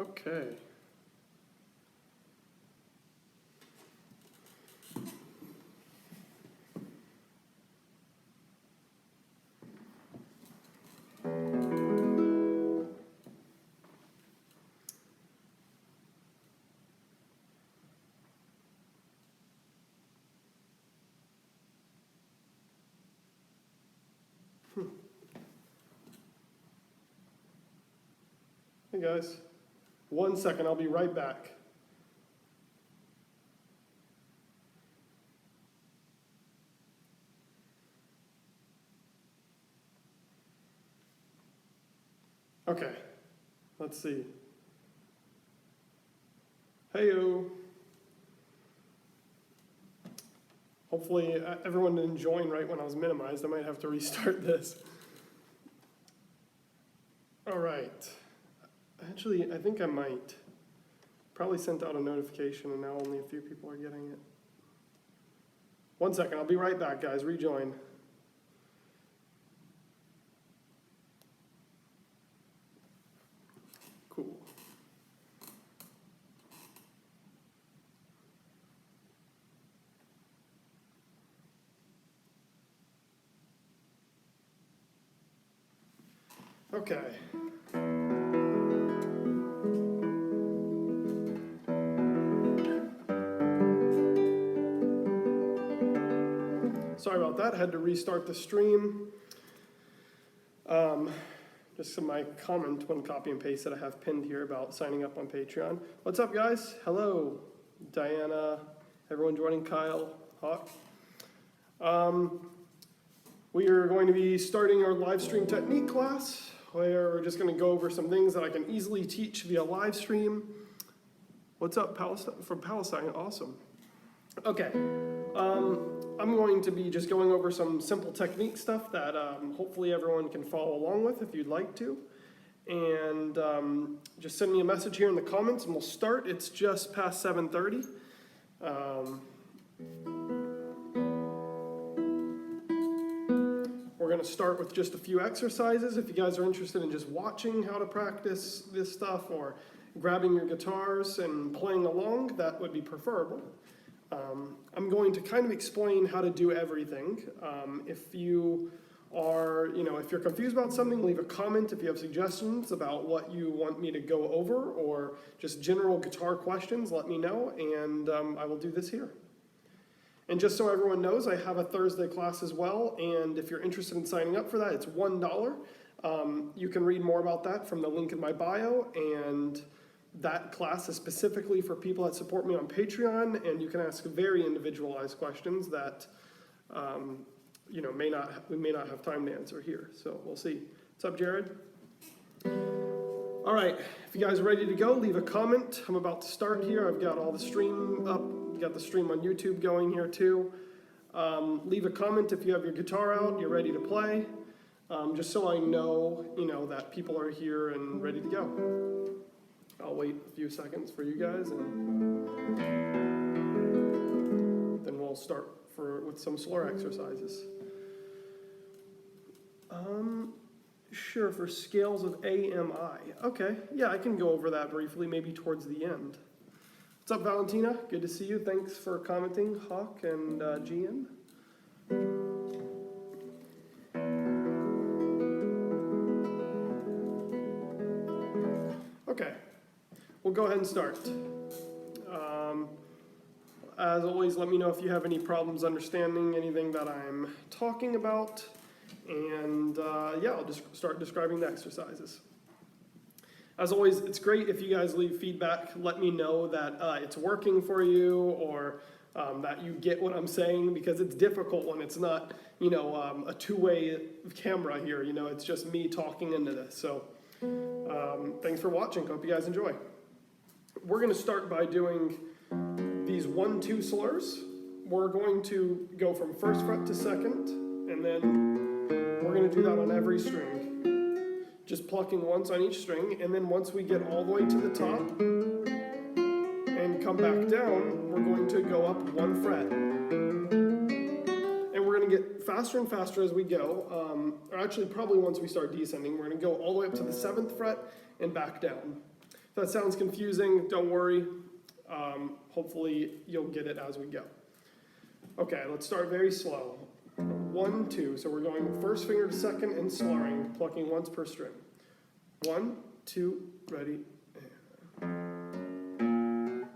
Okay. Hey guys, 1 second, I'll be right back. Okay, let's see. Heyo. Hopefully everyone didn't join right when I was minimized. I might have to restart this. All right. Actually, I think I might. Probably sent out a notification and now only a few people are getting it. 1 second, I'll be right back, guys. Rejoin. Cool. Okay. Sorry about that, had to restart the stream. Just my comment when copy and paste that I have pinned here about signing up on Patreon. What's up, guys? Hello, Diana, everyone joining, Kyle, Hawk. We are going to be starting our live stream technique class, where we're just going to go over some things that I can easily teach via live stream. What's up, Palestine? From Palestine? Awesome. Okay. I'm going to be just going over some simple technique stuff that hopefully everyone can follow along with if you'd like to. And just send me a message here in the comments and we'll start. It's just past 7:30. We're going to start with just a few exercises. If you guys are interested in just watching how to practice this stuff or grabbing your guitars and playing along, that would be preferable. I'm going to kind of explain how to do everything. If you are, if you're confused about something, leave a comment. If you have suggestions about what you want me to go over or just general guitar questions, let me know, and I will do this here. And just so everyone knows, I have a Thursday class as well, and if you're interested in signing up for that, it's $1. You can read more about that from the link in my bio, and that class is specifically for people that support me on Patreon, and you can ask very individualized questions that we may not have time to answer here. So we'll see. What's up, Jared? All right, if you guys are ready to go, leave a comment. I'm about to start here. I've got all the stream up. Got the stream on YouTube going here too. Leave a comment if you have your guitar out, you're ready to play. Just so I know, that people are here and ready to go. I'll wait a few seconds for you guys, and then we'll start with some slower exercises. Sure, for scales of AMI. Okay, yeah, I can go over that briefly, maybe towards the end. What's up, Valentina? Good to see you. Thanks for commenting, Hawk and GN. Okay. We'll go ahead and start. As always, let me know if you have any problems understanding anything that I'm talking about. And I'll just start describing the exercises. As always, it's great if you guys leave feedback. Let me know that it's working for you or that you get what I'm saying, because it's difficult when it's not, a two-way camera here. It's just me talking into this. So thanks for watching. Hope you guys enjoy. We're going to start by doing these 1-2 slurs. We're going to go from first fret to second, and then we're going to do that on every string. Just plucking once on each string, and then once we get all the way to the top and come back down, we're going to go up 1 fret. And we're going to get faster and faster as we go. Or actually, probably once we start descending, we're going to go all the way up to the 7th fret and back down. If that sounds confusing, don't worry. Hopefully you'll get it as we go. Okay, let's start very slow. 1, 2, so we're going first finger to second and slurring, plucking once per string. 1, 2, ready, and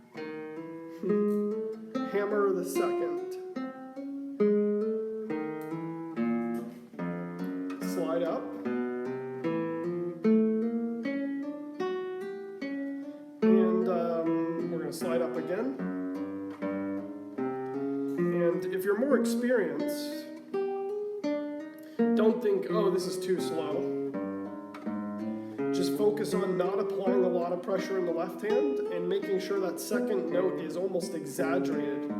hammer the second. Slide up. And we're going to slide up again. And if you're more experienced, don't think, oh, this is too slow. Just focus on not applying a lot of pressure in the left hand and making sure that second note is almost exaggerated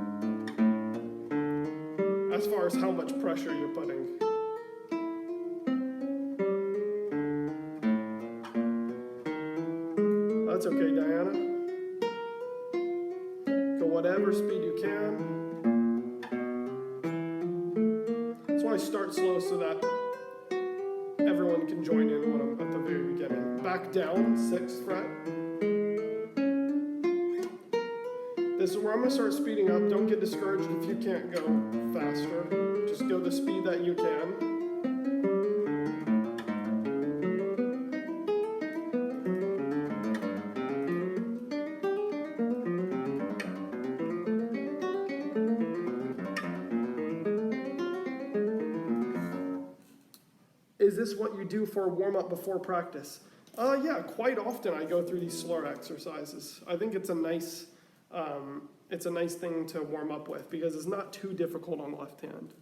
as far as how much pressure you're putting. That's okay, Diana. Go whatever speed you can. That's why I start slow so that everyone can join in when I'm at the very beginning. Back down, 6th fret. This is where I'm going to start speeding up. Don't get discouraged if you can't go faster. Just go the speed that you can. Is this what you do for a warm-up before practice? Yeah, quite often I go through these slur exercises. I think it's a nice thing to warm up with because it's not too difficult on the left hand.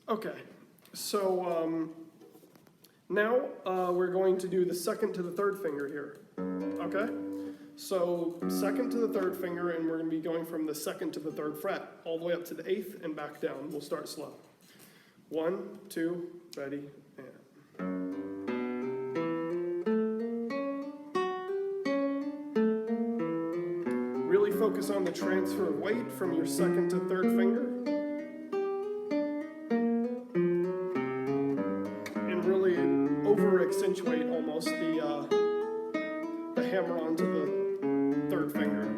Okay, so now we're going to do the second to the third finger here, okay? So second to the third finger, and we're going to be going from the second to the third fret, all the way up to the 8th and back down. We'll start slow. 1, 2, ready, and. Really focus on the transfer of weight from your second to third finger. And really over-accentuate almost the hammer onto the third finger.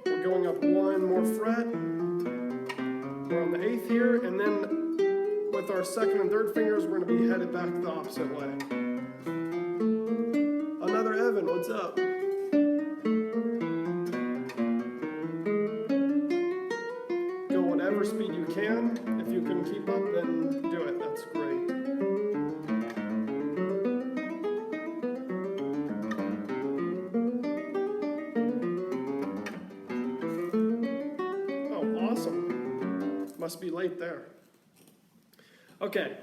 We're going up 1 more fret. We're on the 8th here, and then with our second and third fingers, we're going to be headed back the opposite way. Another Evan, what's up? Whatever speed you can. If you can keep up, then do it. That's great. Oh, awesome. Must be late there. Okay,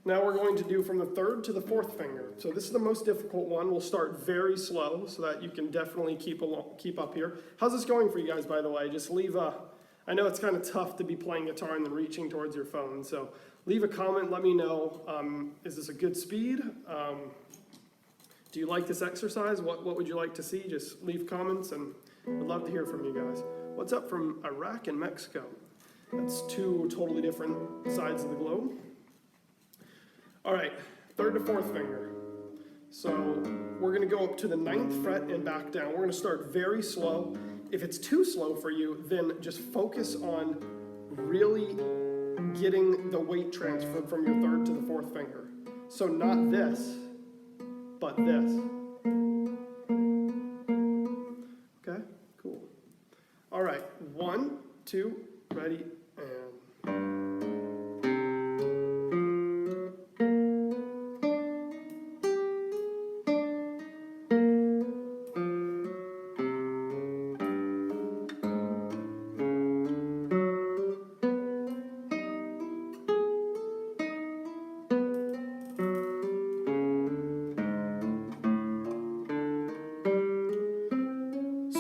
now we're going to do from the 3rd to the 4th finger. So this is the most difficult one. We'll start very slow so that you can definitely keep up here. How's this going for you guys, by the way? Just leave a... I know it's kind of tough to be playing guitar and then reaching towards your phone, so leave a comment, let me know, is this a good speed? Do you like this exercise? What would you like to see? Just leave comments, and I'd love to hear from you guys. What's up from Iraq and Mexico? That's 2 totally different sides of the globe. All right, 3rd to 4th finger. So we're going to go up to the 9th fret and back down. We're going to start very slow. If it's too slow for you, then just focus on really getting the weight transfer from your 3rd to the 4th finger. So not this, but this. Okay, cool. All right, 1, 2, ready, and.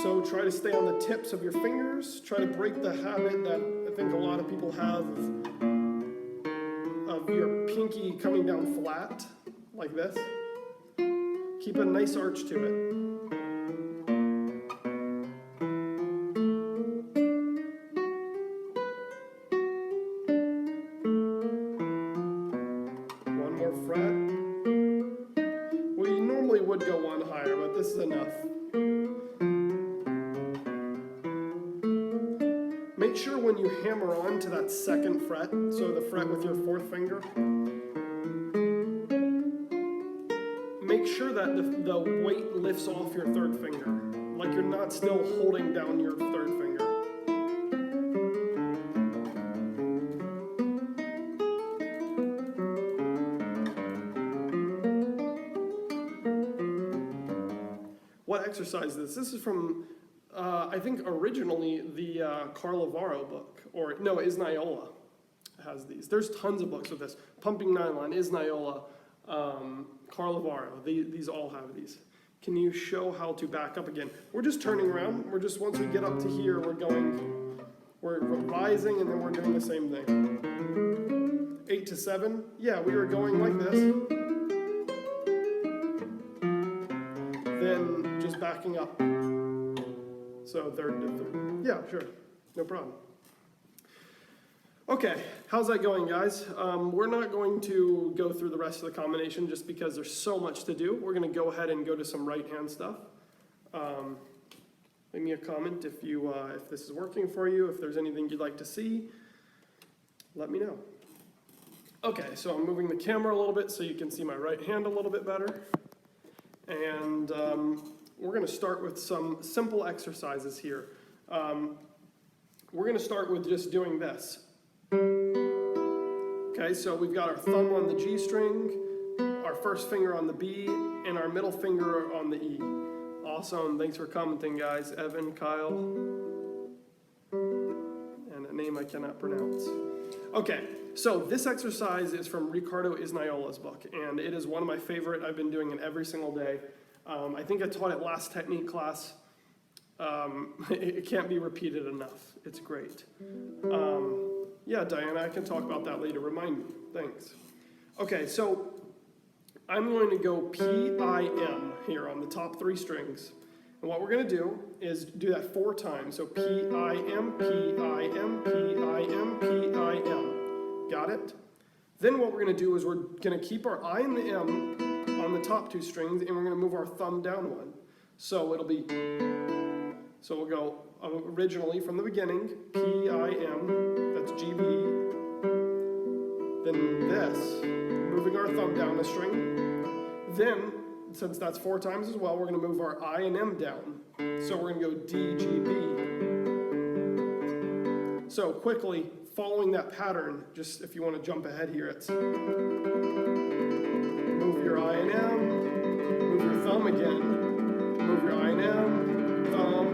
So try to stay on the tips of your fingers. Try to break the habit that I think a lot of people have of your pinky coming down flat, like this. Keep a nice arch to it. One more fret. Well, you normally would go one higher, but this is enough. Make sure when you hammer on to that second fret, so the fret with your fourth finger, make sure that the weight lifts off your third finger, like you're not still holding down your third finger. What exercise is this? This is from, I think originally the Carlavaro book, or no, Isnaiola has these. There's tons of books with this. Pumping Nylon, Isnaiola, Carlavaro, these all have these. Can you show how to back up again? We're just turning around. We're just, once we get up to here, we're rising and then we're doing the same thing. 8 to 7, yeah, we were going like this. Then just backing up. So third to third. Yeah, sure, no problem. Okay, how's that going, guys? We're not going to go through the rest of the combination just because there's so much to do. We're going to go ahead and go to some right-hand stuff. Leave me a comment if this is working for you, if there's anything you'd like to see. Let me know. Okay, so I'm moving the camera a little bit so you can see my right hand a little bit better. And we're going to start with some simple exercises here. We're going to start with just doing this. Okay, so we've got our thumb on the G string, our first finger on the B, and our middle finger on the E. Awesome, thanks for commenting, guys. Evan, Kyle, and a name I cannot pronounce. Okay, so this exercise is from Ricardo Isnaiola's book, and it is one of my favorite. I've been doing it every single day. I think I taught it last technique class. It can't be repeated enough. It's great. Yeah, Diana, I can talk about that later. Remind me. Thanks. Okay, so I'm going to go P-I-M here on the top 3 strings. And what we're going to do is do that 4 times. So P-I-M, P-I-M, P-I-M, P-I-M. Got it? Then what we're going to do is we're going to keep our I and the M on the top 2 strings, and we're going to move our thumb down 1. So it'll be, so we'll go originally from the beginning, P-I-M, that's G-B. Then this, moving our thumb down a string. Then, since that's 4 times as well, we're going to move our I and M down. So we're going to go D, G, B. So quickly, following that pattern, just if you want to jump ahead here, it's move your I and M, move your thumb again, move your I and M, thumb,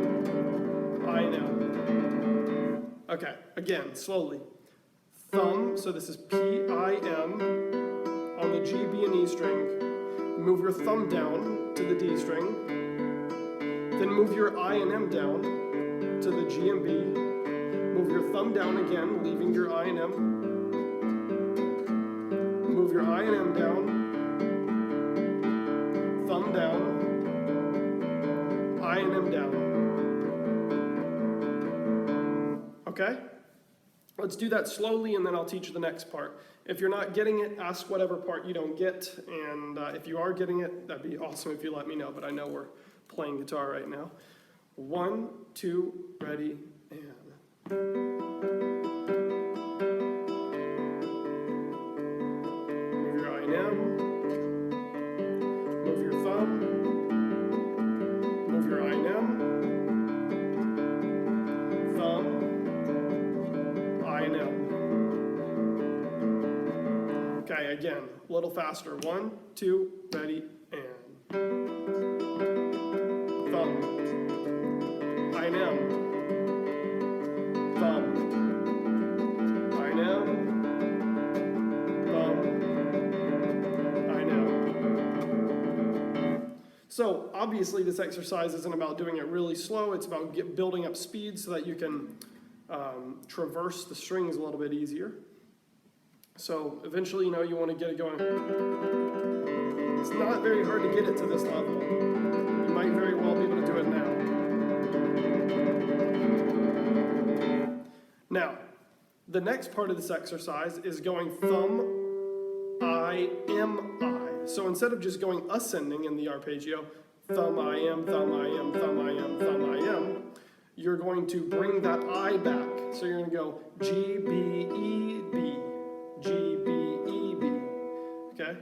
I and M. Okay, again, slowly. Thumb, so this is P-I-M on the G, B, and E string. Move your thumb down to the D string. Then move your I and M down to the G and B. Move your thumb down again, leaving your I and M. Move your I and M down. Thumb down. I and M down. Okay? Let's do that slowly, and then I'll teach you the next part. If you're not getting it, ask whatever part you don't get, and if you are getting it, that'd be awesome if you let me know, but I know we're playing guitar right now. 1, 2, ready, and... Move your I and M. Move your thumb. Move your I and M. Thumb. I and M. Okay, again, a little faster. 1, 2, ready, and thumb, I and M, thumb, I and M, thumb, I and M. So obviously this exercise isn't about doing it really slow, it's about building up speed so that you can traverse the strings a little bit easier. So eventually, you want to get it going. It's not very hard to get it to this level. You might very well be able to do it now. Now, the next part of this exercise is going thumb, I, M, I. So instead of just going ascending in the arpeggio, thumb, I, M, thumb, I, M, thumb, I, M, thumb, I, M, you're going to bring that I back. So you're going to go G, B, E, B, G, B, E, B, okay?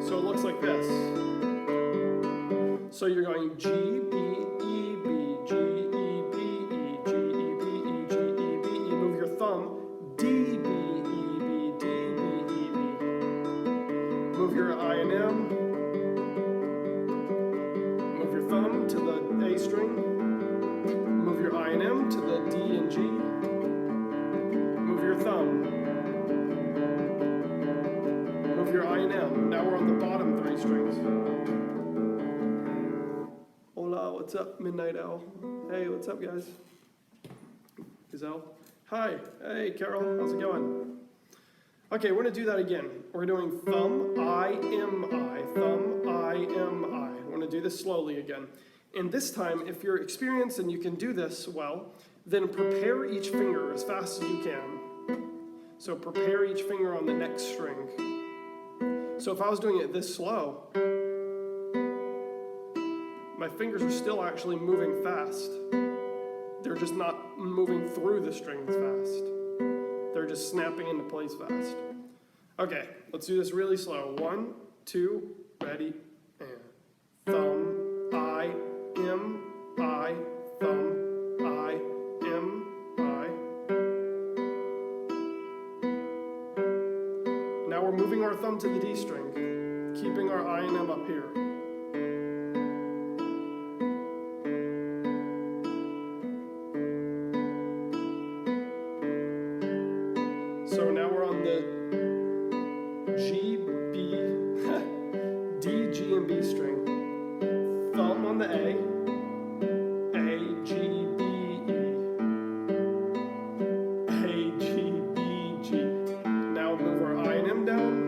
So it looks like this. So you're going G, B, E, B, G, E, B, E, G, E, B, E, G, E, B, E. Move your thumb, D, B, E, B, D, B, E, B. Move your I and M. Move your thumb to the A string. Move your I and M to the D and G. Move your thumb. Move your I and M. Now we're on the bottom 3 strings. Hola, what's up, Midnight Owl? Hey, what's up, guys? Gazelle. Hi. Hey, Carol. How's it going? Okay, we're going to do that again. We're doing thumb, I, M, I. Thumb, I, M, I. We're going to do this slowly again. And this time, if you're experienced and you can do this well, then prepare each finger as fast as you can. So prepare each finger on the next string. So if I was doing it this slow, my fingers are still actually moving fast. They're just not moving through the strings fast. They're just snapping into place fast. Okay, let's do this really slow. 1, 2, ready, and thumb, I, M, I, thumb, I, M, I. Now we're moving our thumb to the D string, keeping our I and M up here. So now we're on the G, B, D, G, and B string. Thumb on the A, G, B, E, A, G, B, G. Now move our I and M down.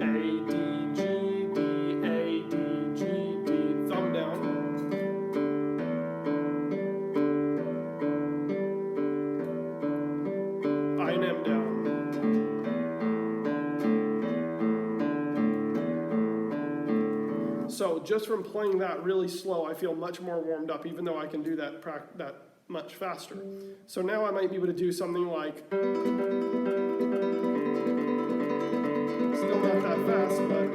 A, D, G, B, A, D, G, B. Thumb down. I and M down. So just from playing that really slow, I feel much more warmed up, even though I can do that much faster. So now I might be able to do something like, still not that fast, but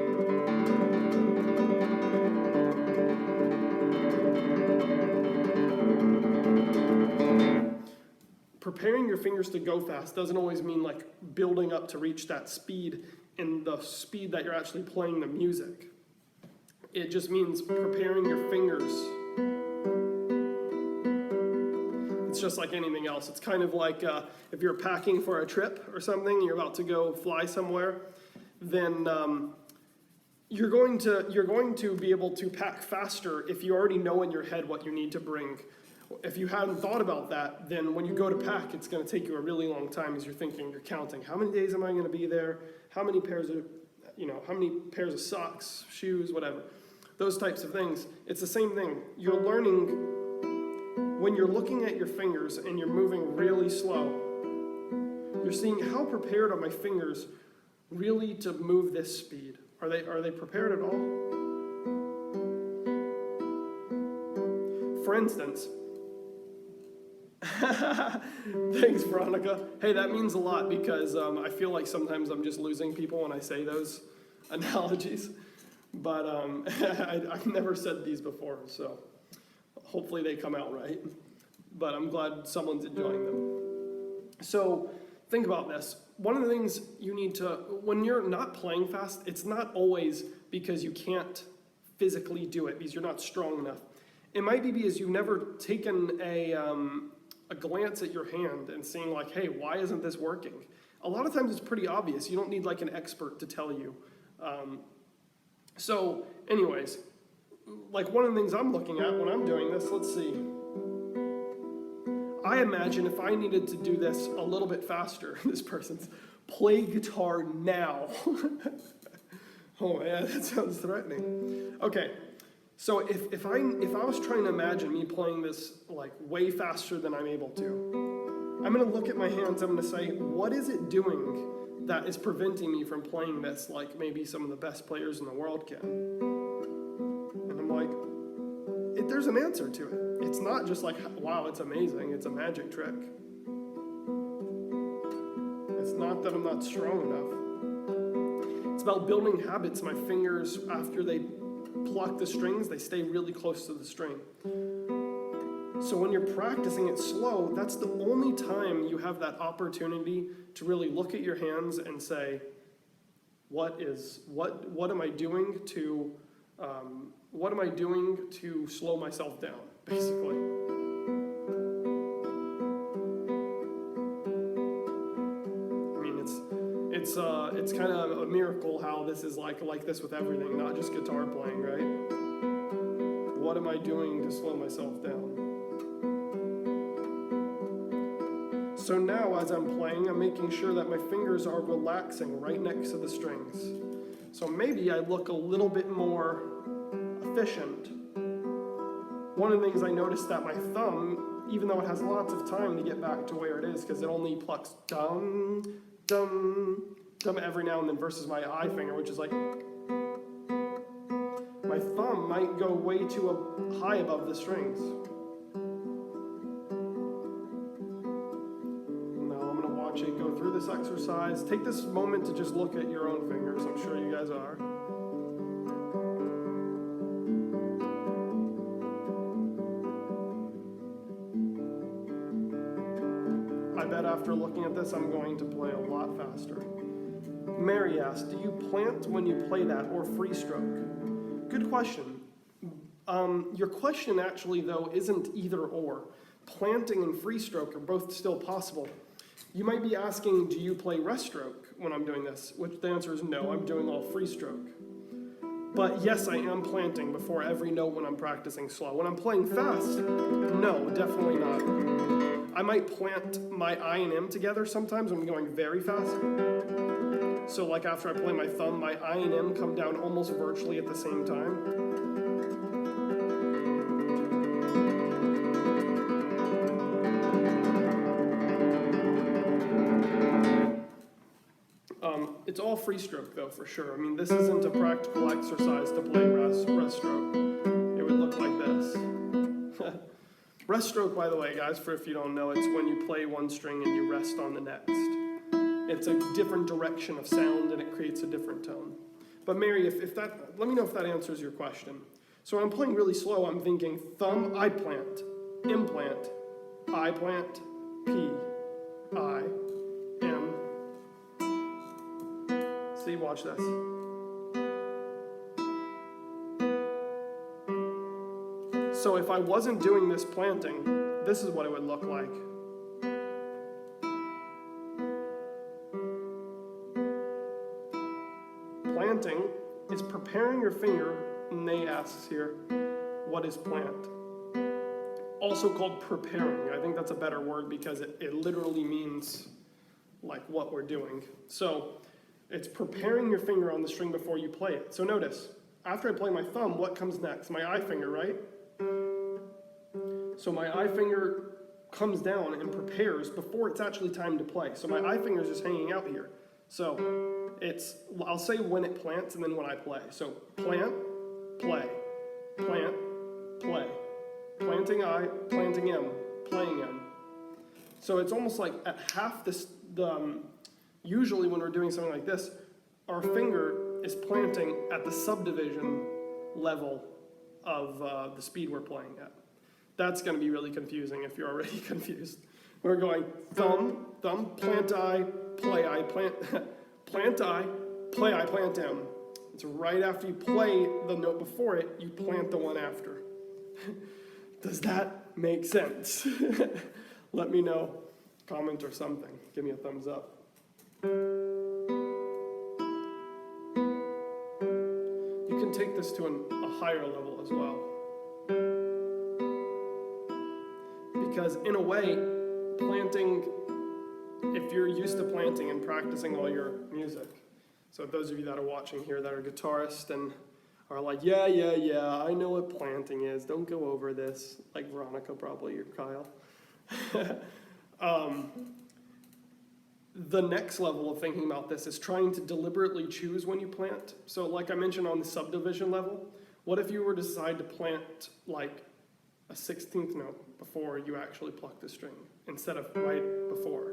preparing your fingers to go fast doesn't always mean like building up to reach that speed in the speed that you're actually playing the music. It just means preparing your fingers. It's just like anything else. It's kind of like if you're packing for a trip or something, you're about to go fly somewhere, then you're going to be able to pack faster if you already know in your head what you need to bring. If you hadn't thought about that, then when you go to pack, it's going to take you a really long time as you're thinking, you're counting. How many days am I going to be there? How many pairs of socks, shoes, whatever. Those types of things. It's the same thing. You're learning when you're looking at your fingers and you're moving really slow. You're seeing how prepared are my fingers really to move this speed. Are they prepared at all? For instance, thanks, Veronica. Hey, that means a lot because I feel like sometimes I'm just losing people when I say those analogies. But I've never said these before, so hopefully they come out right. But I'm glad someone's enjoying them. So think about this. One of the things you need to, when you're not playing fast, it's not always because you can't physically do it, because you're not strong enough. It might be because you've never taken a glance at your hand and seeing like, hey, why isn't this working? A lot of times it's pretty obvious. You don't need like an expert to tell you. So anyways, like one of the things I'm looking at when I'm doing this, let's see. I imagine if I needed to do this a little bit faster, this person's play guitar now. Oh man, that sounds threatening. Okay, so if I was trying to imagine me playing this like way faster than I'm able to, I'm gonna look at my hands, I'm gonna say, what is it doing that is preventing me from playing this like maybe some of the best players in the world can? And I'm like, there's an answer to it. It's not just like, wow, it's amazing, it's a magic trick. It's not that I'm not strong enough. It's about building habits. My fingers, after they pluck the strings, they stay really close to the string. So when you're practicing it slow, that's the only time you have that opportunity to really look at your hands and say, what am I doing to slow myself down, basically. I mean, it's kind of a miracle how this is like this with everything, not just guitar playing, right? What am I doing to slow myself down? So now as I'm playing, I'm making sure that my fingers are relaxing right next to the strings. So maybe I look a little bit more efficient. One of the things I noticed that my thumb, even though it has lots of time to get back to where it is, because it only plucks dum, dum, dum every now and then versus my eye finger, which is like, my thumb might go way too high above the strings. Go through this exercise. Take this moment to just look at your own fingers. I'm sure you guys are. I bet after looking at this, I'm going to play a lot faster. Mary asked, do you plant when you play that or free stroke? Good question. Your question actually, though, isn't either or. Planting and free stroke are both still possible. You might be asking, do you play rest stroke when I'm doing this? Which the answer is no, I'm doing all free stroke. But yes, I am planting before every note when I'm practicing slow. When I'm playing fast, no, definitely not. I might plant my I and M together sometimes when I'm going very fast. So like after I play my thumb, my I and M come down almost virtually at the same time. It's all free stroke though, for sure. I mean, this isn't a practical exercise to play rest stroke. It would look like this. Rest stroke, by the way, guys, for if you don't know, it's when you play one string and you rest on the next. It's a different direction of sound and it creates a different tone. But Mary, let me know if that answers your question. So when I'm playing really slow, I'm thinking thumb, I plant, implant, I plant, P, I, M. See, watch this. So if I wasn't doing this planting, this is what it would look like. Planting is preparing your finger, and they asks here, what is plant? Also called preparing. I think that's a better word because it literally means like what we're doing. So it's preparing your finger on the string before you play it. So notice, after I play my thumb, what comes next? My I finger, right? So my I finger comes down and prepares before it's actually time to play. So my I finger is just hanging out here. So I'll say when it plants and then when I play. So plant, play, plant, play. Planting I, planting M, playing M. So it's almost like at half usually when we're doing something like this, our finger is planting at the subdivision level of the speed we're playing at. That's going to be really confusing if you're already confused. We're going thumb, plant I, play I, plant, plant I, play I, plant M. It's right after you play the note before it, you plant the one after. Does that make sense? Let me know, comment or something. Give me a thumbs up. You can take this to a higher level as well. because in a way, planting, if you're used to planting and practicing all your music, so those of you that are watching here that are guitarists and are like, yeah, I know what planting is, don't go over this, like Veronica probably, or Kyle. The next level of thinking about this is trying to deliberately choose when you plant. So like I mentioned on the subdivision level, what if you were to decide to plant like a 16th note before you actually pluck the string instead of right before?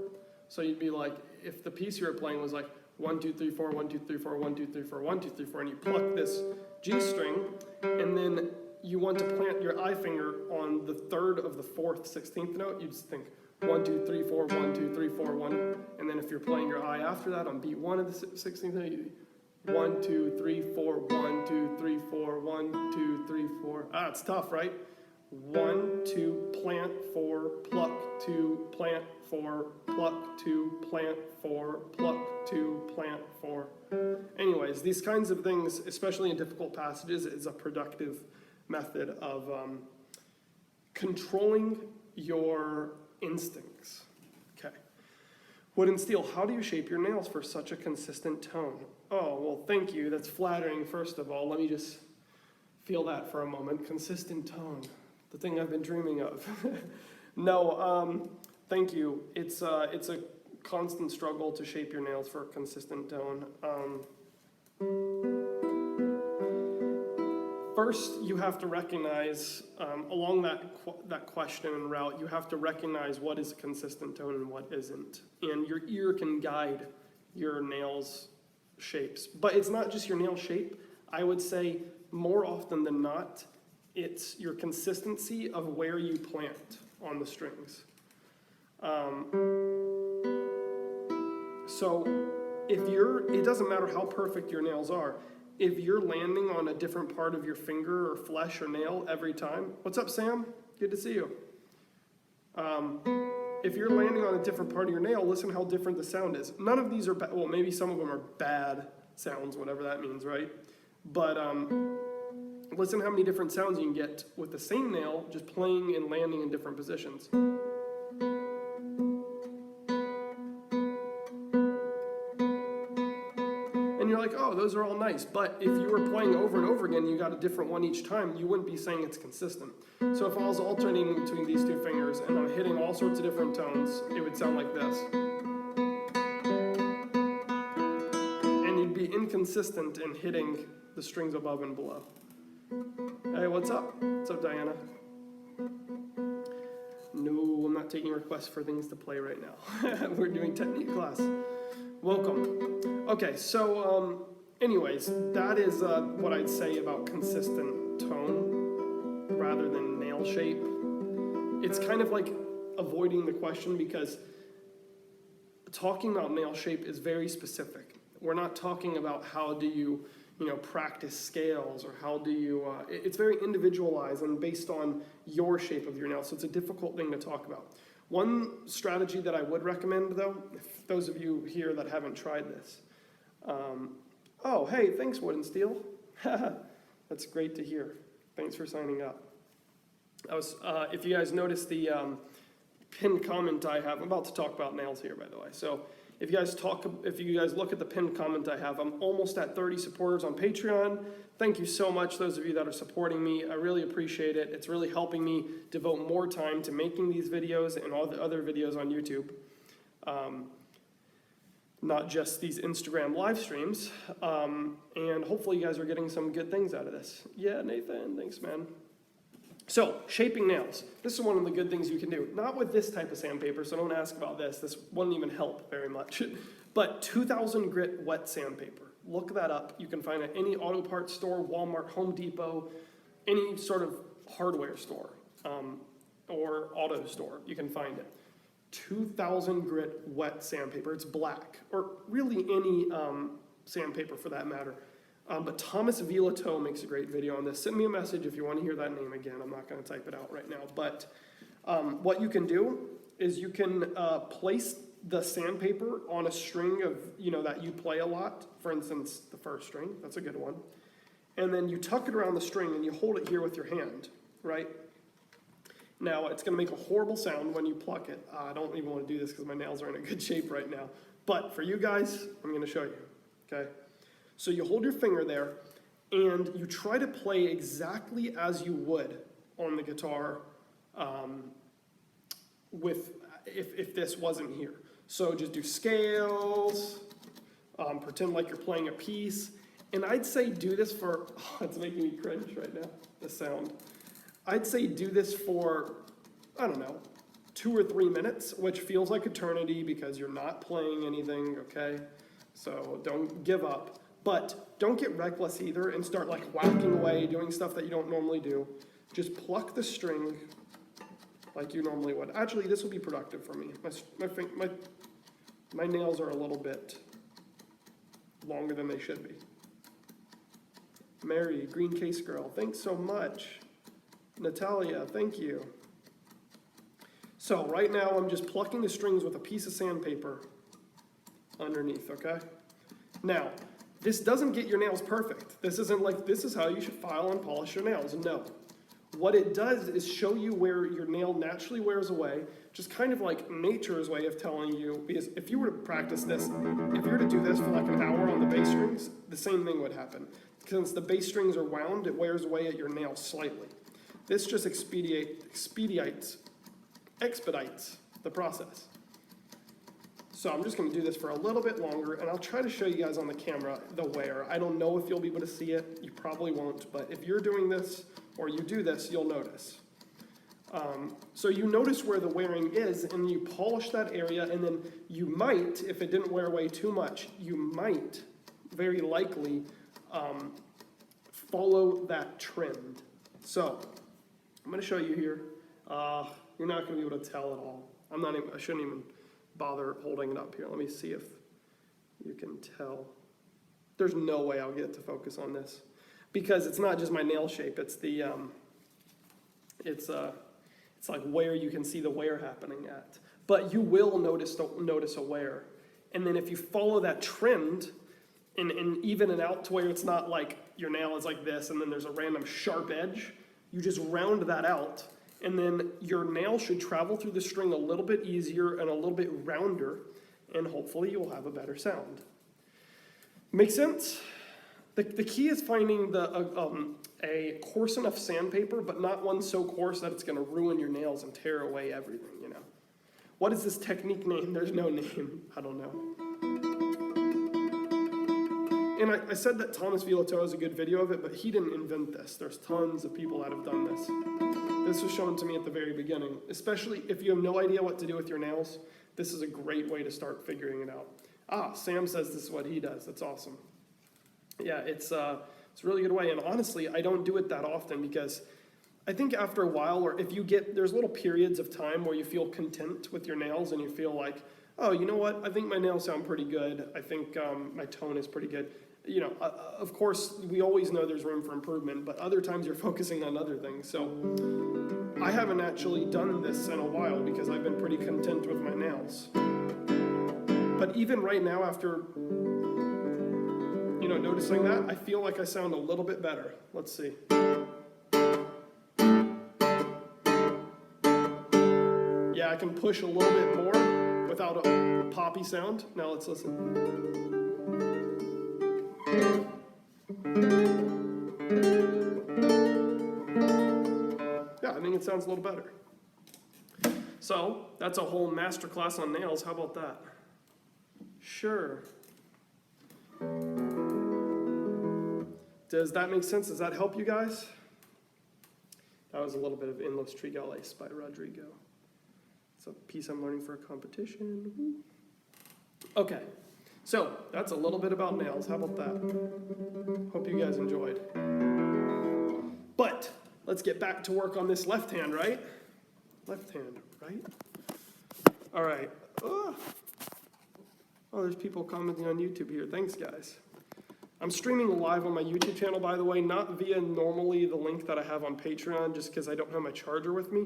So you'd be like, if the piece you were playing was like 1, 2, 3, 4, 1, 2, 3, 4, 1, 2, 3, 4, 1, 2, 3, 4, and you pluck this G string, and then you want to plant your I finger on the third of the fourth 16th note, you'd just think 1, 2, 3, 4, 1, 2, 3, 4, 1, and then if you're playing your I after that on beat 1 of the 16th note, you 1, 2, 3, 4, 1, 2, 3, 4, 1, 2, 3, 4. Ah, it's tough, right? 1, 2, plant, 4, pluck, 2, plant, 4, pluck, 2, plant, 4, pluck, 2, plant, 4. Anyways, these kinds of things, especially in difficult passages, is a productive method of controlling your instincts. Okay. Wood and steel, how do you shape your nails for such a consistent tone? Oh, well, thank you. That's flattering, first of all. Let me just feel that for a moment. Consistent tone, the thing I've been dreaming of. No, thank you. It's a constant struggle to shape your nails for a consistent tone. First, you have to recognize, along that question and route, you have to recognize what is a consistent tone and what isn't. And your ear can guide your nails' shapes. But it's not just your nail shape. I would say more often than not, it's your consistency of where you plant on the strings. So it doesn't matter how perfect your nails are, if you're landing on a different part of your finger or flesh or nail every time, what's up, Sam? Good to see you. If you're landing on a different part of your nail, listen how different the sound is. None of these are bad. Well, maybe some of them are bad sounds, whatever that means, right? But listen how many different sounds you can get with the same nail, just playing and landing in different positions. And you're like, oh, those are all nice. But if you were playing over and over again, you got a different one each time, you wouldn't be saying it's consistent. So if I was alternating between these two fingers and I'm hitting all sorts of different tones, it would sound like this. And you'd be inconsistent in hitting the strings above and below. Hey, what's up? What's up, Diana? No, I'm not taking requests for things to play right now. We're doing technique class. Welcome. Okay, so anyways, that is what I'd say about consistent tone rather than nail shape. It's kind of like avoiding the question because talking about nail shape is very specific. We're not talking about how do you practice scales or how do you, it's very individualized and based on your shape of your nail, so it's a difficult thing to talk about. One strategy that I would recommend though, if those of you here that haven't tried this, oh, hey, thanks Wood and Steel. That's great to hear. Thanks for signing up. If you guys noticed the pinned comment I have, I'm about to talk about nails here, by the way. So if you guys look at the pinned comment I have, I'm almost at 30 supporters on Patreon. Thank you so much, those of you that are supporting me. I really appreciate it. It's really helping me devote more time to making these videos and all the other videos on YouTube. Not just these Instagram live streams. And hopefully you guys are getting some good things out of this. Yeah, Nathan, thanks, man. So, shaping nails. This is one of the good things you can do. Not with this type of sandpaper, so don't ask about this. This wouldn't even help very much. But 2000 grit wet sandpaper. Look that up. You can find it at any auto parts store, Walmart, Home Depot, any sort of hardware store or auto store. You can find it. 2000 grit wet sandpaper. It's black, or really any sandpaper for that matter. But Thomas Vilato makes a great video on this. Send me a message if you want to hear that name again. I'm not going to type it out right now. But what you can do is you can place the sandpaper on a string of, that you play a lot. For instance, the first string. That's a good one. And then you tuck it around the string and you hold it here with your hand, right? Now, it's gonna make a horrible sound when you pluck it. I don't even wanna do this because my nails are in a good shape right now. But for you guys, I'm gonna show you, okay? So you hold your finger there, and you try to play exactly as you would on the guitar if this wasn't here. So just do scales, pretend like you're playing a piece, and I'd say do this for, oh, it's making me cringe right now, the sound. I'd say do this for, I don't know, 2 or 3 minutes, which feels like eternity because you're not playing anything, okay? So don't give up. But don't get reckless either and start like whacking away, doing stuff that you don't normally do. Just pluck the string like you normally would. Actually, this will be productive for me. My nails are a little bit longer than they should be. Mary, Green Case Girl, thanks so much. Natalia, thank you. So right now I'm just plucking the strings with a piece of sandpaper underneath, okay? Now, this doesn't get your nails perfect. This isn't like, this is how you should file and polish your nails. No. What it does is show you where your nail naturally wears away, just kind of like nature's way of telling you, because if you were to practice this, if you were to do this for like an hour on the bass strings, the same thing would happen. Since the bass strings are wound, it wears away at your nail slightly. This just expedites the process. So I'm just gonna do this for a little bit longer, and I'll try to show you guys on the camera the wear. I don't know if you'll be able to see it, you probably won't, but if you're doing this, or you do this, you'll notice. So you notice where the wearing is, and you polish that area, and then you might, if it didn't wear away too much, you might, very likely, follow that trend. So, I'm gonna show you here. You're not gonna be able to tell at all. I shouldn't even bother holding it up here. Let me see if you can tell. There's no way I'll get to focus on this because it's not just my nail shape. It's the, it's like where you can see the wear happening at. But you will notice a wear. And then if you follow that trend and even it out to where it's not like your nail is like this and then there's a random sharp edge, you just round that out. And then your nail should travel through the string a little bit easier and a little bit rounder, and hopefully you'll have a better sound. Make sense? The key is finding a coarse enough sandpaper, but not one so coarse that it's gonna ruin your nails and tear away everything, you know? What is this technique name? There's no name, I don't know. And I said that Thomas Violato has a good video of it, but he didn't invent this. There's tons of people that have done this. This was shown to me at the very beginning. Especially if you have no idea what to do with your nails, this is a great way to start figuring it out. Sam says this is what he does. That's awesome. Yeah, it's a really good way. And honestly, I don't do it that often because I think after a while, or if you there's little periods of time where you feel content with your nails and you feel like, oh, you know what? I think my nails sound pretty good. I think my tone is pretty good. You know, of course, we always know there's room for improvement, but other times you're focusing on other things. So I haven't actually done this in a while because I've been pretty content with my nails. But even right now, after, you know, noticing that, I feel like I sound a little bit better. Let's see. Yeah, I can push a little bit more without a poppy sound. Now let's listen. Yeah, I think it sounds a little better. So, that's a whole masterclass on nails. How about that? Sure. Does that make sense? Does that help you guys? That was a little bit of In Los Trigales by Rodrigo. It's a piece I'm learning for a competition. Okay. So, that's a little bit about nails. How about that? Hope you guys enjoyed. But, let's get back to work on this left hand, right? Left hand, right? All right. Oh, there's people commenting on YouTube here. Thanks, guys. I'm streaming live on my YouTube channel, by the way, not via normally the link that I have on Patreon, just because I don't have my charger with me.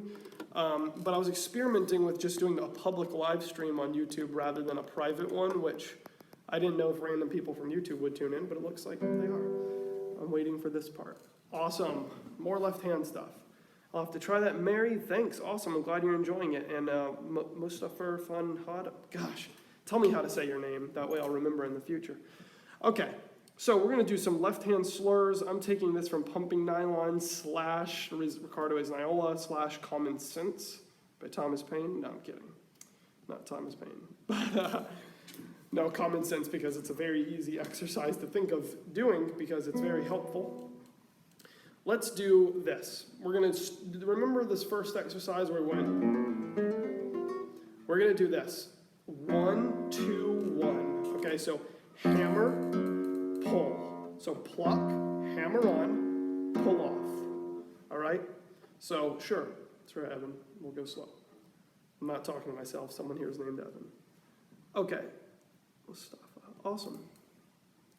But I was experimenting with just doing a public live stream on YouTube rather than a private one, which I didn't know if random people from YouTube would tune in, but it looks like they are. I'm waiting for this part. Awesome. More left hand stuff. I'll have to try that. Mary, thanks. Awesome. I'm glad you're enjoying it. And Mustafa Fanhad, gosh, tell me how to say your name. That way I'll remember in the future. Okay, so we're going to do some left-hand slurs. I'm taking this from Pumping Nylon / Ricardo Isnaiola / Common Sense by Thomas Paine. No, I'm kidding. Not Thomas Paine. But no, Common Sense, because it's a very easy exercise to think of doing because it's very helpful. Let's do this. We're going to remember this first exercise where we went. We're going to do this. 1, 2, 1. Okay, so hammer, pull. So pluck, hammer on, pull off. All right? So sure, that's right, Evan. We'll go slow. I'm not talking to myself. Someone here is named Evan. Okay. Mustafa. Awesome.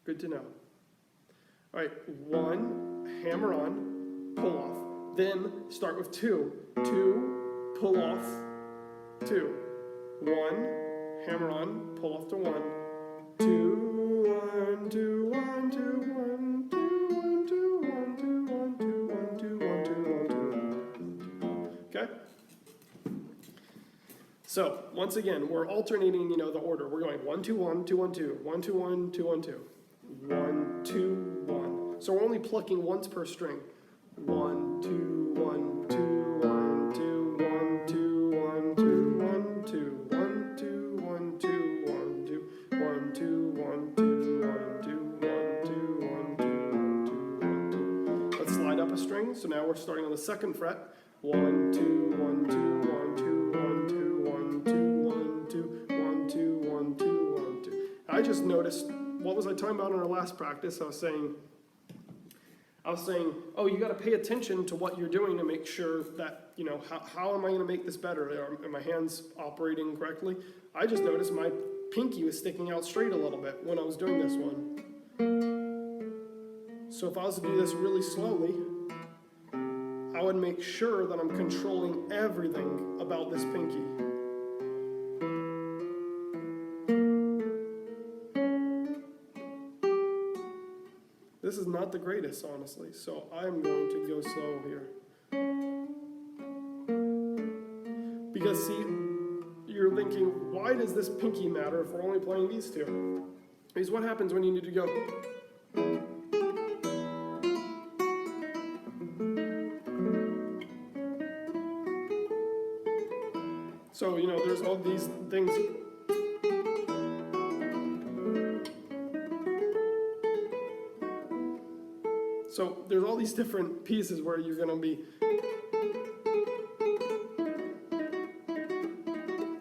Good to know. All right, 1, hammer on, pull off. Then start with 2. 2, pull off, 2. 1, hammer on, pull off to 1. 2, 1, 2, 1, 2, 1, 2, 1, 2, 1, 2, 1, 2, 1, 2, 1, 2, 1, 2. Okay? So, once again, we're alternating, the order. We're going 1, 2, 1, 2, 1, 2, 1, 2, 1, 2, 1, 2. 1, 2, 1. So we're only plucking once per string. 1, 2, 1, 2, 1, 2, 1, 2, 1, 2, 1, 2, 1, 2, 1, 2, 1, 2, 1, 2, 1, 2, 1, 2, 1, 2, 1, 2, 1, 2. Let's slide up a string. So now we're starting on the 2nd fret. 1, 2, 1, 2, 1, 2, 1, 2, 1, 2, 1, 2, 1, 2, 1, 2, 1, 2. I just noticed. What was I talking about in our last practice? I was saying, oh, you got to pay attention to what you're doing to make sure that, how am I going to make this better? Are my hands operating correctly? I just noticed my pinky was sticking out straight a little bit when I was doing this one. So if I was to do this really slowly, I would make sure that I'm controlling everything about this pinky. This is not the greatest, honestly, so I'm going to go slow here. Because, see, you're thinking, why does this pinky matter if we're only playing these two? Because what happens when you need to go? So, there's all these things. So there's all these different pieces where you're going to be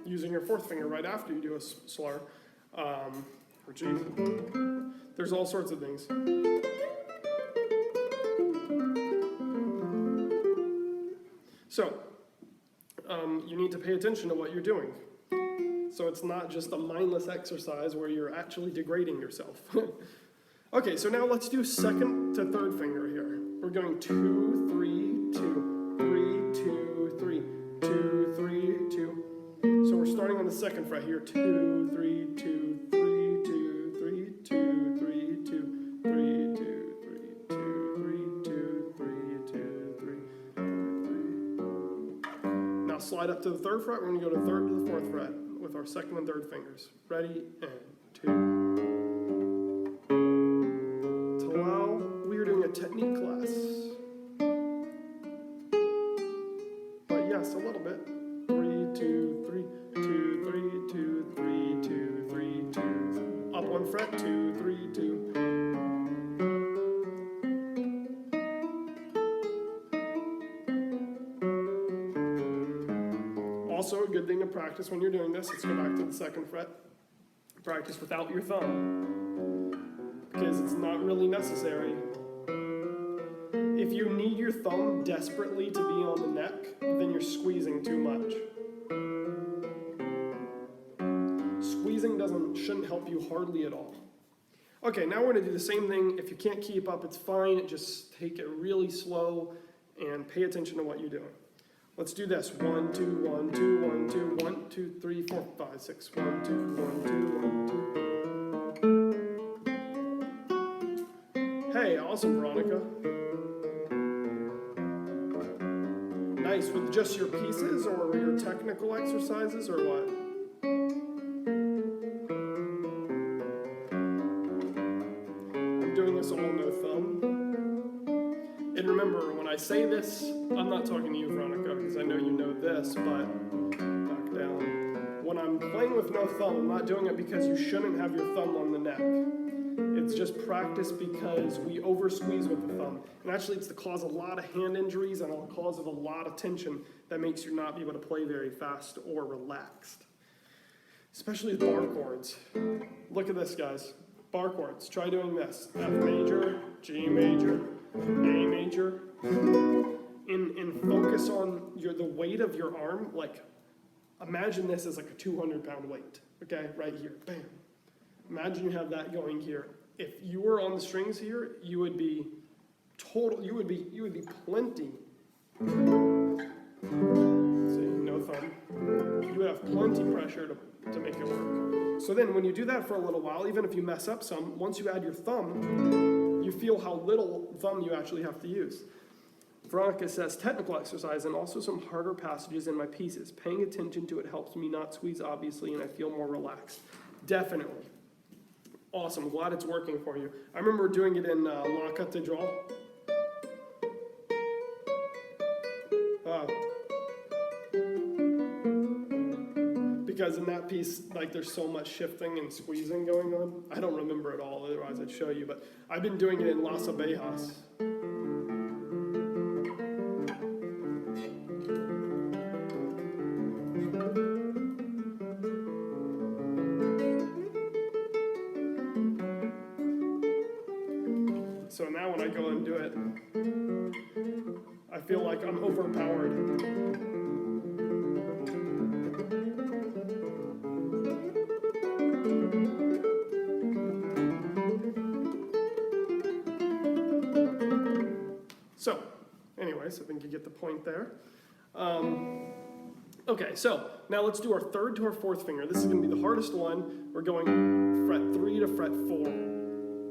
using your 4th finger right after you do a slur, or G. There's all sorts of things. So you need to pay attention to what you're doing. So it's not just a mindless exercise where you're actually degrading yourself. Okay, so now let's do 2nd to 3rd finger here. We're going 2, 3, 2, 3, 2, 3, 2, 3, 2. So we're starting on the 2nd fret here. 2, 3, 2, 3, 2, 3, 2, 3, 2, 3, 2, 3, 2, 3, 2, 3, 2, 3, 3. Now slide up to the 3rd fret. We're going to go to 3rd to the 4th fret with our 2nd and 3rd fingers. Ready, and 2. Technique class. But yes, a little bit. 3, 2, 3, 2, 3, 2, 3, 2, 3, 2. Up 1 fret, 2, 3, 2. Also, a good thing to practice when you're doing this, let's go back to the 2nd fret. Practice without your thumb, because it's not really necessary. If you need your thumb desperately to be on the neck, then you're squeezing too much. Squeezing shouldn't help you hardly at all. Okay, now we're going to do the same thing. If you can't keep up, it's fine. Just take it really slow and pay attention to what you're doing. Let's do this. 1, 2, 1, 2, 1, 2, 1, 2, 3, 4, 5, 6. 1, 2, 1, 2, 1, 2. Hey, awesome, Veronica. nice with just your pieces or your technical exercises or what? I'm doing this all no thumb. And remember, when I say this, I'm not talking to you, Veronica, because I know you know this, but back down. When I'm playing with no thumb, I'm not doing it because you shouldn't have your thumb on the neck. It's just practice because we over squeeze with the thumb. And actually it's the cause of a lot of hand injuries and a cause of a lot of tension that makes you not be able to play very fast or relaxed. Especially with bar chords. Look at this, guys. Bar chords. Try doing this. F major, G major, A major. And focus on the weight of your arm. Like, imagine this as like a 200-pound weight. Okay, right here. Bam. Imagine you have that going here. If you were on the strings here, you would be you would be plenty. See, no thumb. You would have plenty pressure to make it work. So then when you do that for a little while, even if you mess up some, once you add your thumb, you feel how little thumb you actually have to use. Veronica says, technical exercise and also some harder passages in my pieces. Paying attention to it helps me not squeeze, obviously, and I feel more relaxed. Definitely. Awesome, glad it's working for you. I remember doing it in La Cathédrale. Because in that piece, like there's so much shifting and squeezing going on. I don't remember it all, otherwise I'd show you, but I've been doing it in Las Abejas. So now when I go and do it, I feel like I'm overpowered. So, anyways, I think you get the point there. Okay, so now let's do our third to our fourth finger. This is going to be the hardest one. We're going fret 3 to fret 4.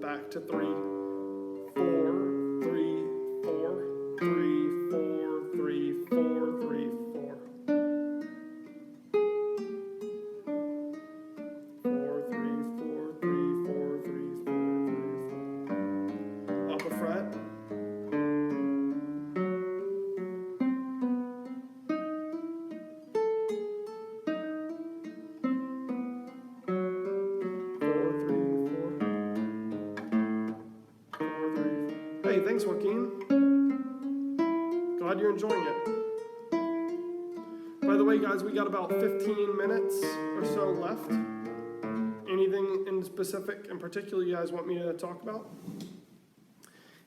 Back to 3. 4, 3, 4, 3, 4, 3, 4, 3, 4. 4, 3, 4, 3, 4, 3, 4, 3, 4. Up a fret. Hey, thanks, Joaquin. Glad you're enjoying it. By the way, guys, we got about 15 minutes or so left. Anything in specific, in particular, you guys want me to talk about?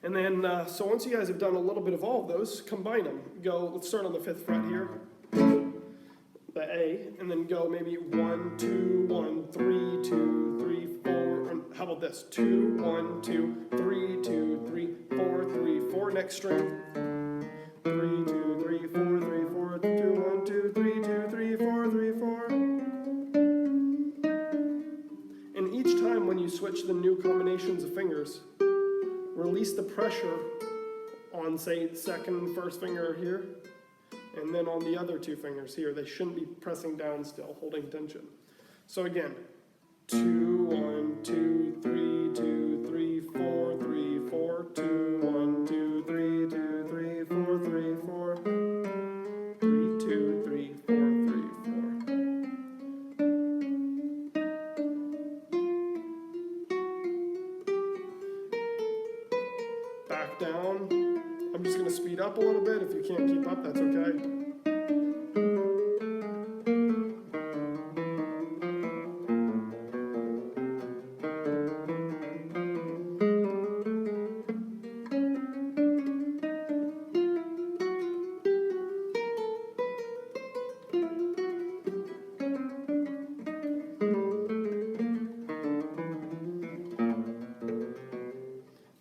And then, so once you guys have done a little bit of all of those, combine them. Let's start on the 5th fret here, the A, and then go maybe 1, 2, 1, 3, 2, 3, 4. How about this? 2, 1, 2, 3, 2, 3, 4, 3, 4. Next string. 3, 2, 3, 4, 3, 4, 2, 1, 2, 3, 2, 3, 4, 3, 4. And each time when you switch the new combinations of fingers, release the pressure on, say, second, first finger here, and then on the other two fingers here. They shouldn't be pressing down still, holding tension. So again, 2, 1, 2, 3, 2, 3, 4, 3, 4, 2, 1, 2, 3, 2, 3, 4, 3, 4, 3, 2, 3, 4, 3, 4. Back down. I'm just going to speed up a little bit. If you can't keep up, that's okay.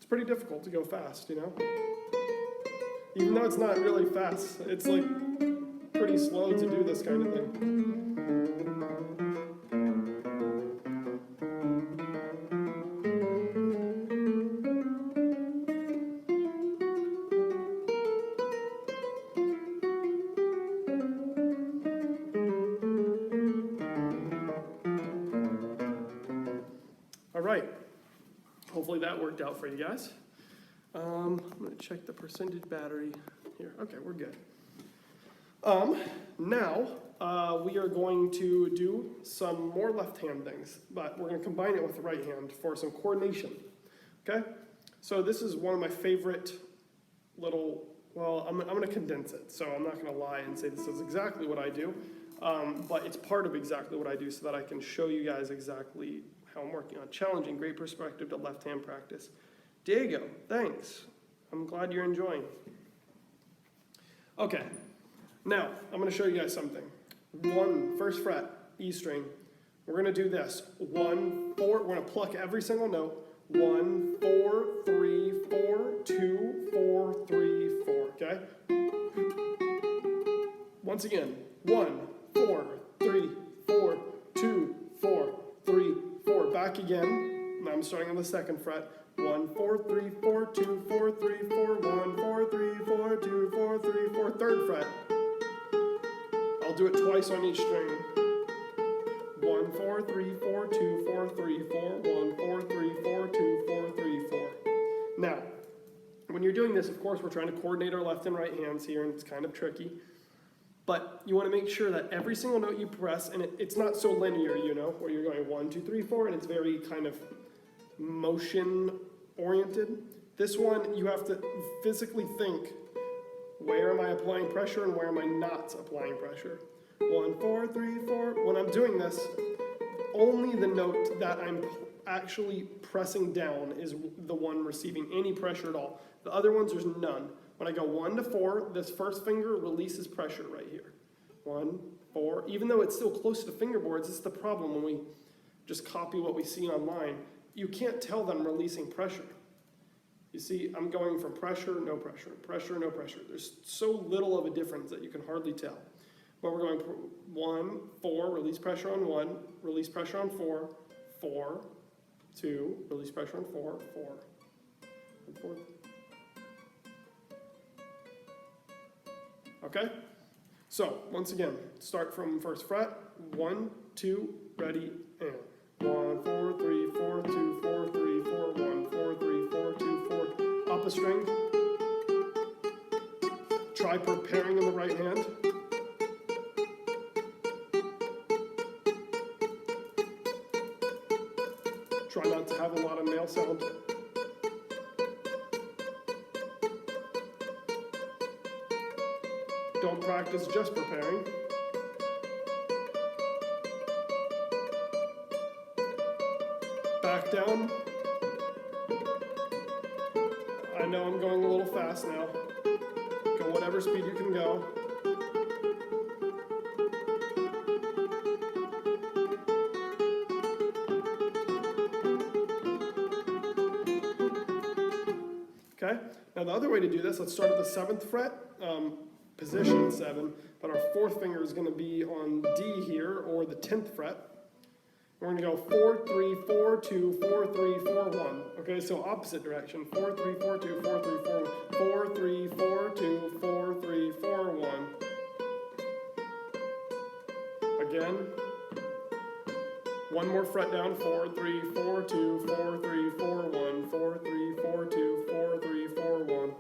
Pretty difficult to go fast, you know? Even though it's not really fast, it's like pretty slow to do this kind of thing. right. Hopefully that worked out for you guys. I'm gonna check the percentage battery here. Okay, we're good. Now, we are going to do some more left-hand things, but we're gonna combine it with the right hand for some coordination, okay? So this is one of my favorite little, well, I'm gonna condense it, so I'm not gonna lie and say this is exactly what I do, but it's part of exactly what I do so that I can show you guys exactly how I'm working on. Challenging, great perspective to left-hand practice. Diego, thanks. I'm glad you're enjoying. Okay, now I'm gonna show you guys something. First fret, E string. We're gonna do this. 1, 4, we're gonna pluck every single note. 1, 4, 3, 4, 2, 4, 3, 4, okay? Once again, 1, 4, 3, 4, 2, 4, 3, 4. Back again. Now I'm starting on the second fret. 1, 4, 3, 4, 2, 4, 3, 4, 1, 4, 3, 4, 2, 4, 3, 4. Third fret. I'll do it twice on each string. 1, 4, 3, 4, 2, 4, 3, 4, 1, 4, 3, 4, 2, 4, 3, 4. Now, when you're doing this, of course, we're trying to coordinate our left and right hands here, and it's kind of tricky. But you want to make sure that every single note you press, and it's not so linear, you know, where you're going 1, 2, 3, 4, and it's very kind of motion oriented. This one, you have to physically think, where am I applying pressure and where am I not applying pressure? 1, 4, 3, 4. When I'm doing this, only the note that I'm actually pressing down is the one receiving any pressure at all. The other ones, there's none. When I go 1 to 4, this first finger releases pressure right here. 1, 4. Even though it's still close to fingerboards, this is the problem when we just copy what we see online. You can't tell them releasing pressure. You see, I'm going from pressure, no pressure, pressure, no pressure. There's so little of a difference that you can hardly tell. But we're going 1, 4, release pressure on 1, release pressure on 4, 4, 2, release pressure on 4, 4, and 4. Okay? So, once again, start from first fret. 1, 2, ready, and 1, 4, 3, 4, 2, 4, 3, 4, 1, 4, 3, 4, 2, 4. Up a string. Try preparing in the right hand. Try not to have a lot of nail sound. Don't practice just preparing. Back down. I know I'm going a little fast now. Go whatever speed you can go. Okay, now the other way to do this, let's start at the 7th fret, position 7, but our 4th finger is going to be on D here, or the 10th fret. We're going to go 4, 3, 4, 2, 4, 3, 4, 1. Okay, so opposite direction. 4, 3, 4, 2, 4, 3, 4, 1. 4, 3, 4, 2, 4, 3, 4, 1. Again. One more fret down. 4, 3, 4, 2, 4, 3, 4, 1. 4, 3, 4, 2, 4, 3, 4, 1.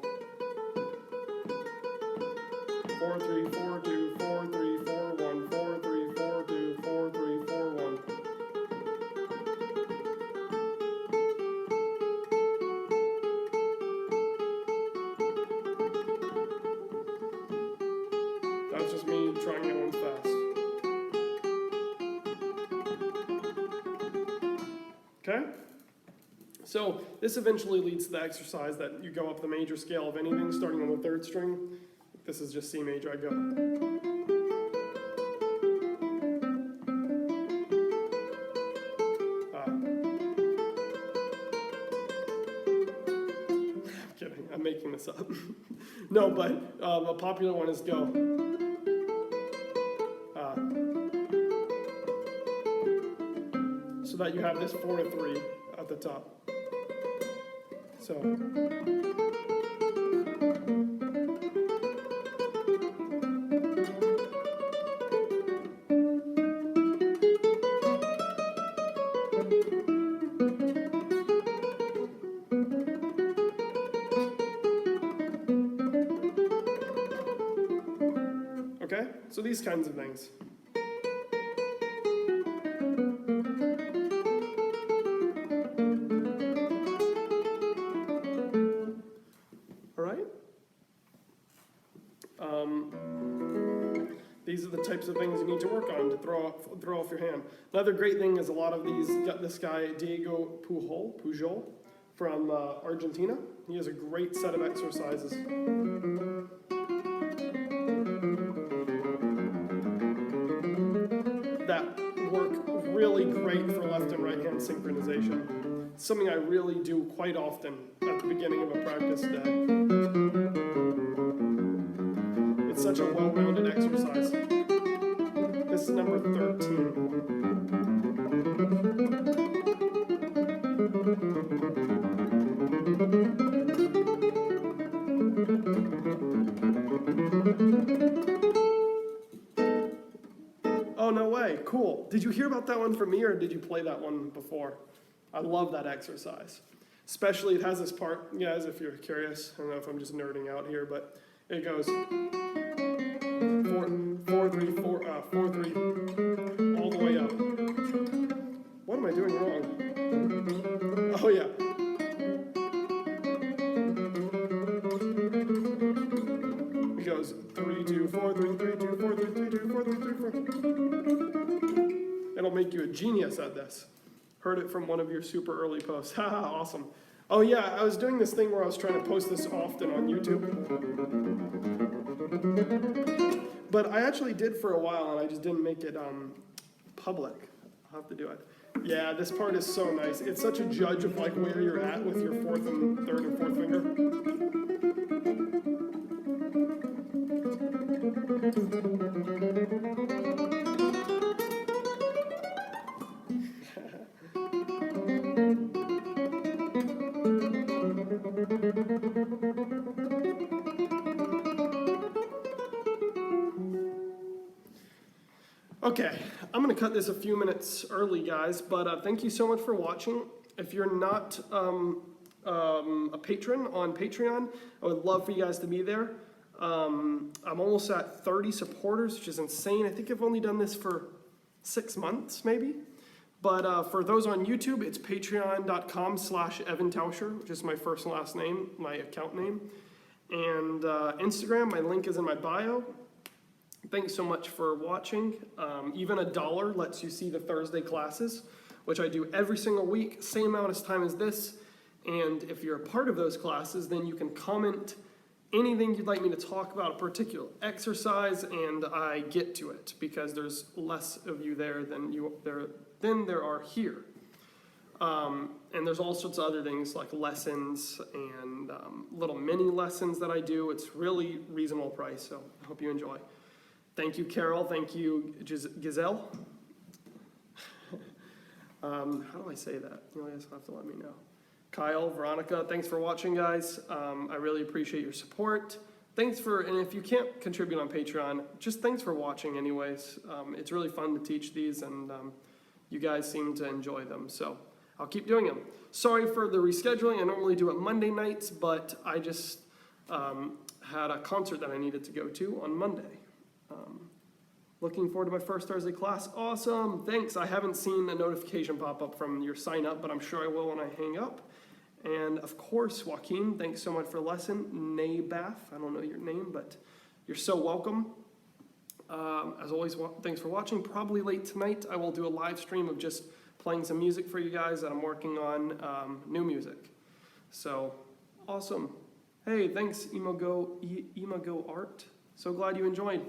4, 3, 4, 2, 4, 3, 4, 1. 4, 3, 4, 2, 4, 3, 4, 1. That's just me trying it one fast. Okay? So this eventually leads to the exercise that you go up the major scale of anything, starting on the 3rd string. This is just C major, I go. I'm kidding, I'm making this up. No, but a popular one is go. So that you have this 4 to 3 at the top. So. so these kinds of things. All right? These are the types of things you need to work on to throw off your hand. Another great thing is a lot of these, got this guy, Diego Pujol from Argentina. He has a great set of exercises. That work really great for left and right hand synchronization. It's something I really do quite often at the beginning of a practice day. It's such a well-rounded exercise. This is number 13. Oh, no way. Cool. Did you hear about that one from me, or did you play that one before? I love that exercise. Especially, it has this part, guys, if you're curious. I don't know if I'm just nerding out here, but it goes 4, 3, 4, 4, 3, all the way up. What am I doing wrong? Oh, yeah. It goes 3, 2, 4, 3, 3, 2, 4, 3, 3, 2, 4, 3, 3, 4. It'll make you a genius at this. Heard it from one of your super early posts. Haha, awesome. Oh yeah, I was doing this thing where I was trying to post this often on YouTube. But I actually did for a while, and I just didn't make it public. I'll have to do it. Yeah, this part is so nice. It's such a judge of like where you're at with your third and fourth finger. Okay, I'm going to cut this a few minutes early, guys, but thank you so much for watching. If you're not a patron on Patreon, I would love for you guys to be there. I'm almost at 30 supporters, which is insane. I think I've only done this for 6 months, maybe. But for those on YouTube, it's patreon.com/Evan Tauscher, which is my first and last name, my account name. And Instagram, my link is in my bio. Thanks so much for watching. Even $1 lets you see the Thursday classes, which I do every single week, same amount of time as this. And if you're a part of those classes, then you can comment anything you'd like me to talk about, a particular exercise, and I get to it because there's less of you there than there are here. And there's all sorts of other things like lessons and little mini lessons that I do. It's really reasonable price, so I hope you enjoy. Thank you, Carol. Thank you, Giselle. How do I say that? You guys have to let me know. Kyle, Veronica, thanks for watching, guys. I really appreciate your support. And if you can't contribute on Patreon, just thanks for watching anyways. It's really fun to teach these, and you guys seem to enjoy them, so I'll keep doing them. Sorry for the rescheduling. I normally do it Monday nights, but I just had a concert that I needed to go to on Monday. Looking forward to my first Thursday class. Awesome, thanks. I haven't seen a notification pop up from your sign up, but I'm sure I will when I hang up. And of course, Joaquin, thanks so much for the lesson. Nabath, I don't know your name, but you're so welcome. As always, thanks for watching. Probably late tonight, I will do a live stream of just playing some music for you guys that I'm working on, new music. So, awesome. Hey, thanks, Imago Art. So glad you enjoyed.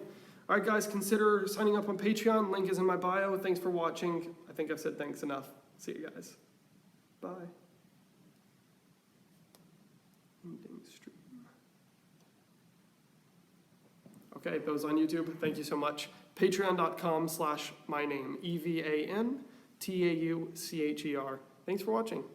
All right, guys, consider signing up on Patreon. Link is in my bio. Thanks for watching. I think I've said thanks enough. See you guys. Bye. Ending stream. Okay, those on YouTube, thank you so much. Patreon.com/myname, EVANTAUCHER. Thanks for watching.